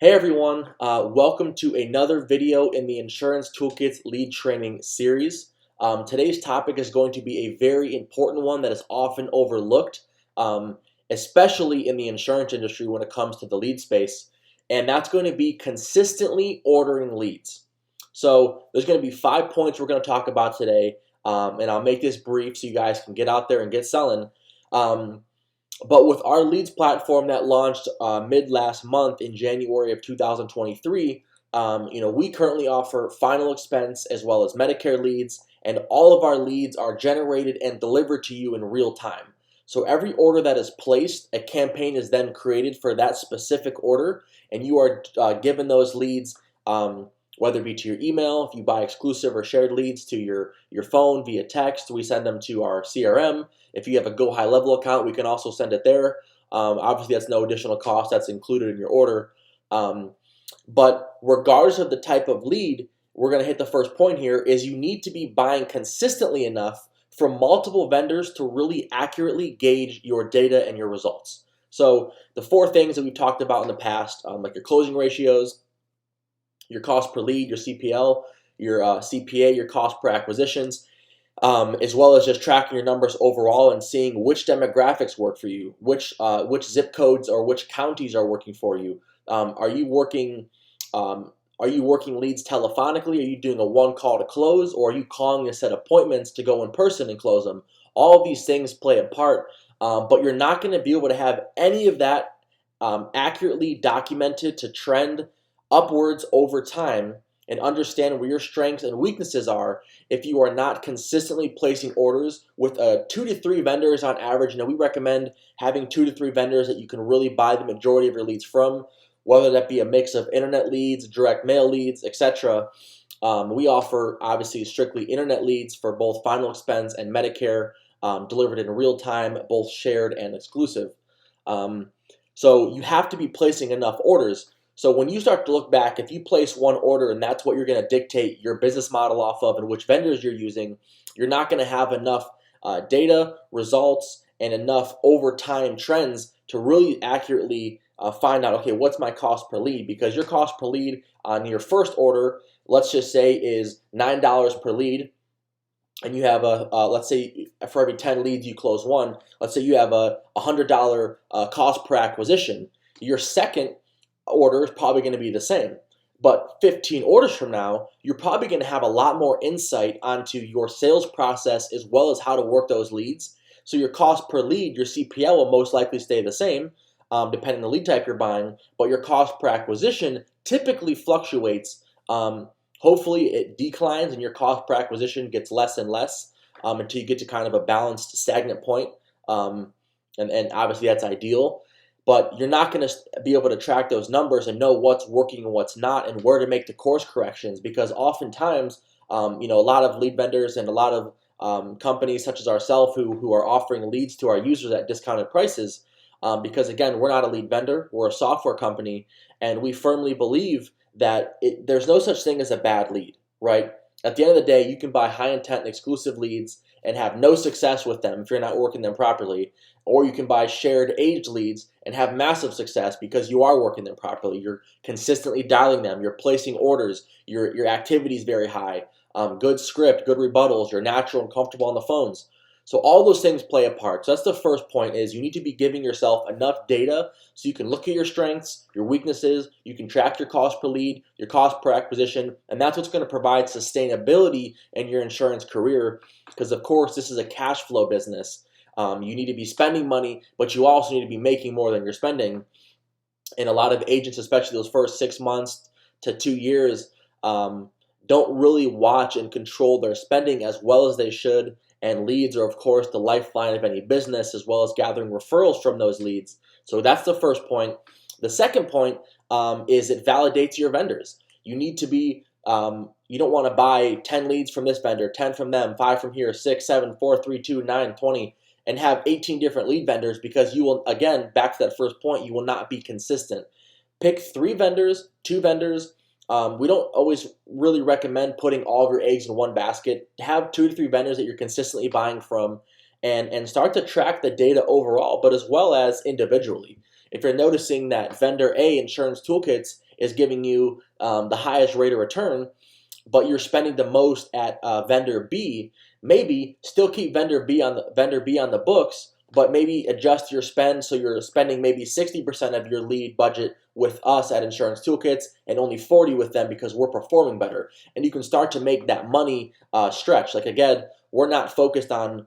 Hey everyone, welcome to another video in the Insurance Toolkits lead training series. Today's topic is going to be a very important one that is often overlooked, especially in the insurance industry when it comes to the lead space, and that's going to be consistently ordering leads. So there's going to be 5 points we're going to talk about today, and I'll make this brief so you guys can get out there and get selling. But with our leads platform that launched mid last month in January of 2023, we currently offer final expense as well as Medicare leads, and all of our leads are generated and delivered to you in real time. So every order that is placed, a campaign is then created for that specific order, and you are given those leads, whether it be to your email, if you buy exclusive or shared leads, to your phone via text. We send them to our CRM. If you have a Go High Level account, we can also send it there. Obviously, that's no additional cost. That's included in your order. But regardless of the type of lead, we're going to hit the first point here, is you need to be buying consistently enough from multiple vendors to really accurately gauge your data and your results. So the 4 things that we've talked about in the past, like your closing ratios, your cost per lead, your CPL, your CPA, your cost per acquisitions, as well as just tracking your numbers overall and seeing which demographics work for you, which zip codes or which counties are working for you. Are you working leads telephonically? Are you doing a one call to close, or are you calling to set appointments to go in person and close them? All of these things play a part, but you're not going to be able to have any of that accurately documented to trend upwards over time and understand where your strengths and weaknesses are if you are not consistently placing orders with 2 to 3 vendors on average. We recommend having 2 to 3 vendors that you can really buy the majority of your leads from, whether that be a mix of internet leads, direct mail leads, etc. We offer obviously strictly internet leads for both final expense and Medicare, delivered in real time, both shared and exclusive. So you have to be placing enough orders. So when you start to look back, if you place one order and that's what you're going to dictate your business model off of and which vendors you're using, you're not going to have enough data, results, and enough over time trends to really accurately find out, okay, what's my cost per lead? Because your cost per lead on your first order, let's just say, is $9 per lead, and you have let's say for every 10 leads you close one, let's say you have a $100 cost per acquisition. Your second order is probably going to be the same. But 15 orders from now, you're probably going to have a lot more insight onto your sales process as well as how to work those leads. So your cost per lead, your CPL, will most likely stay the same, depending on the lead type you're buying, but your cost per acquisition typically fluctuates. Hopefully it declines and your cost per acquisition gets less and less until you get to kind of a balanced, stagnant point. And obviously that's ideal. But you're not going to be able to track those numbers and know what's working and what's not and where to make the course corrections, because oftentimes, a lot of lead vendors and a lot of companies such as ourselves who are offering leads to our users at discounted prices, because again, we're not a lead vendor, we're a software company, and we firmly believe that there's no such thing as a bad lead, right? At the end of the day, you can buy high intent and exclusive leads and have no success with them if you're not working them properly. Or you can buy shared aged leads and have massive success because you are working them properly. You're consistently dialing them. You're placing orders. Your activity is very high. Good script, good rebuttals. You're natural and comfortable on the phones. So all those things play a part. So that's the first point, is you need to be giving yourself enough data so you can look at your strengths, your weaknesses, you can track your cost per lead, your cost per acquisition, and that's what's going to provide sustainability in your insurance career, because of course this is a cash flow business. You need to be spending money, but you also need to be making more than you're spending. And a lot of agents, especially those first 6 months to 2 years, don't really watch and control their spending as well as they should. And leads are, of course, the lifeline of any business, as well as gathering referrals from those leads. So that's the first point. The second point is it validates your vendors. You need to be, you don't want to buy 10 leads from this vendor, 10 from them, 5 from here, 6, 7, 4, 3, 2, 9, 20, and have 18 different lead vendors, because you will, again, back to that first point, you will not be consistent. Pick 3 vendors, 2 vendors. We don't always really recommend putting all of your eggs in one basket. Have 2 to 3 vendors that you're consistently buying from, and start to track the data overall, but as well as individually. If you're noticing that vendor A, Insurance Toolkits, is giving you the highest rate of return, but you're spending the most at vendor B, maybe still keep vendor B on the books, but maybe adjust your spend so you're spending maybe 60% of your lead budget with us at Insurance Toolkits and only 40 with them because we're performing better. And you can start to make that money stretch. Like again, we're not focused on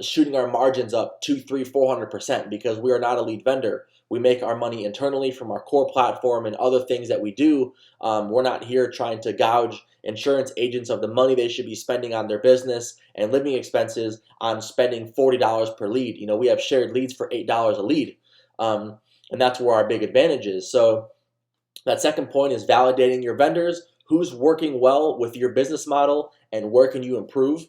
shooting our margins up 200, 300, 400% because we are not a lead vendor. We make our money internally from our core platform and other things that we do. We're not here trying to gouge insurance agents of the money they should be spending on their business and living expenses on spending $40 per lead. You know, we have shared leads for $8 a lead, and that's where our big advantage is. So that second point is validating your vendors. Who's working well with your business model and where can you improve?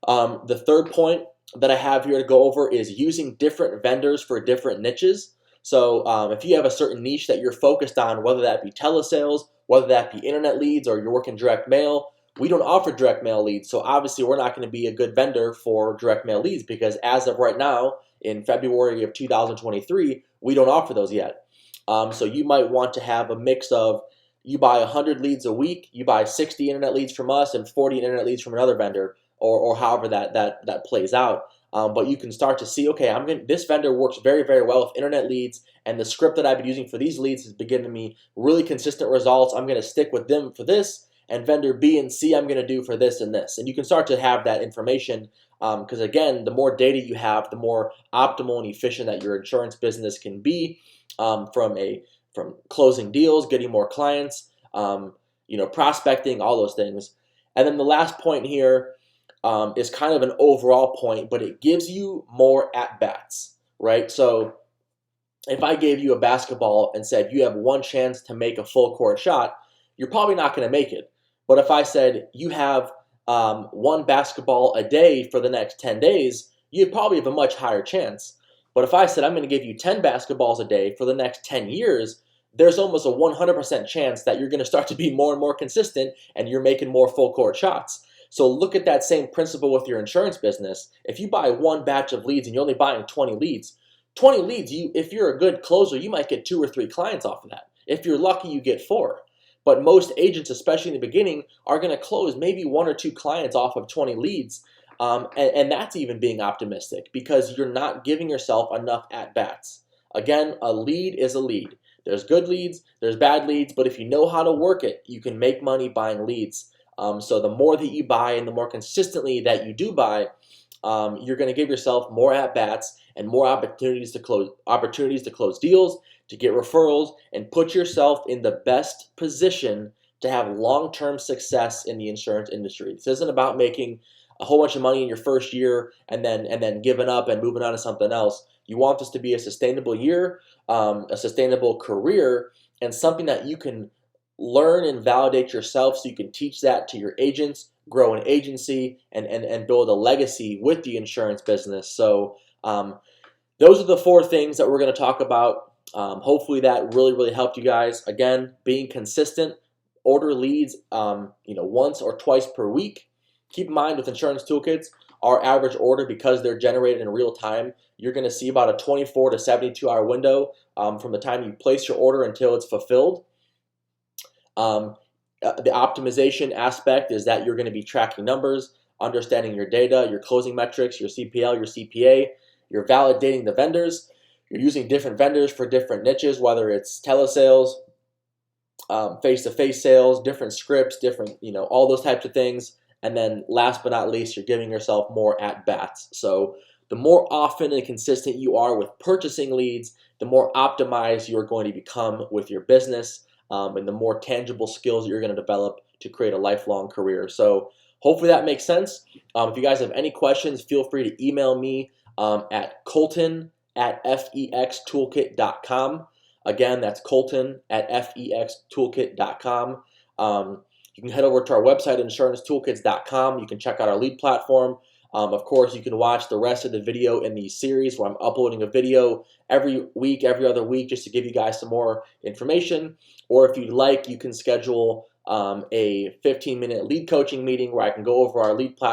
The third point that I have here to go over is using different vendors for different niches. So if you have a certain niche that you're focused on, whether that be telesales, whether that be internet leads, or you're working direct mail, we don't offer direct mail leads. So obviously we're not going to be a good vendor for direct mail leads because as of right now, in February of 2023, we don't offer those yet. So you might want to have a mix of you buy 100 leads a week, you buy 60 internet leads from us and 40 internet leads from another vendor, or however that plays out. But you can start to see, okay, this vendor works very, very well with internet leads, and the script that I've been using for these leads has been giving me really consistent results. I'm going to stick with them for this, and vendor B and C I'm going to do for this and this. And you can start to have that information because, again, the more data you have, the more optimal and efficient that your insurance business can be from closing deals, getting more clients, prospecting, all those things. And then the last point here is kind of an overall point, but it gives you more at-bats, right? So if I gave you a basketball and said you have one chance to make a full court shot, you're probably not going to make it. But if I said you have one basketball a day for the next 10 days, you'd probably have a much higher chance. But if I said I'm going to give you 10 basketballs a day for the next 10 years, there's almost a 100% chance that you're going to start to be more and more consistent and you're making more full court shots. So look at that same principle with your insurance business. If you buy one batch of leads and you're only buying 20 leads, if you're a good closer, you might get 2 or 3 clients off of that. If you're lucky, you get 4. But most agents, especially in the beginning, are going to close maybe 1 or 2 clients off of 20 leads. And that's even being optimistic because you're not giving yourself enough at-bats. Again, a lead is a lead. There's good leads, there's bad leads, but if you know how to work it, you can make money buying leads. So the more that you buy and the more consistently that you do buy, you're going to give yourself more at-bats and more opportunities to close deals, to get referrals, and put yourself in the best position to have long-term success in the insurance industry. This isn't about making a whole bunch of money in your first year and then giving up and moving on to something else. You want this to be a sustainable year, a sustainable career, and something that you can learn and validate yourself so you can teach that to your agents, grow an agency, and build a legacy with the insurance business. So those are the 4 things that we're going to talk about. Hopefully that really helped you guys. Again, being consistent, order leads once or twice per week. Keep in mind with Insurance Toolkits, our average order, because they're generated in real time, you're going to see about a 24 to 72 hour window from the time you place your order until it's fulfilled. The optimization aspect is that you're going to be tracking numbers, understanding your data, your closing metrics, your CPL, your CPA. You're validating the vendors. You're using different vendors for different niches, whether it's telesales, face-to-face sales, different scripts, different, all those types of things. And then last but not least, you're giving yourself more at-bats. So the more often and consistent you are with purchasing leads, the more optimized you're going to become with your business, and the more tangible skills you're going to develop to create a lifelong career. So hopefully that makes sense. If you guys have any questions, feel free to email me at colton@fextoolkit.com. Again, that's colton@fextoolkit.com. You can head over to our website, insurancetoolkits.com. You can check out our lead platform. Of course, you can watch the rest of the video in the series where I'm uploading a video every week, every other week, just to give you guys some more information. Or if you'd like, you can schedule a 15-minute lead coaching meeting where I can go over our lead platform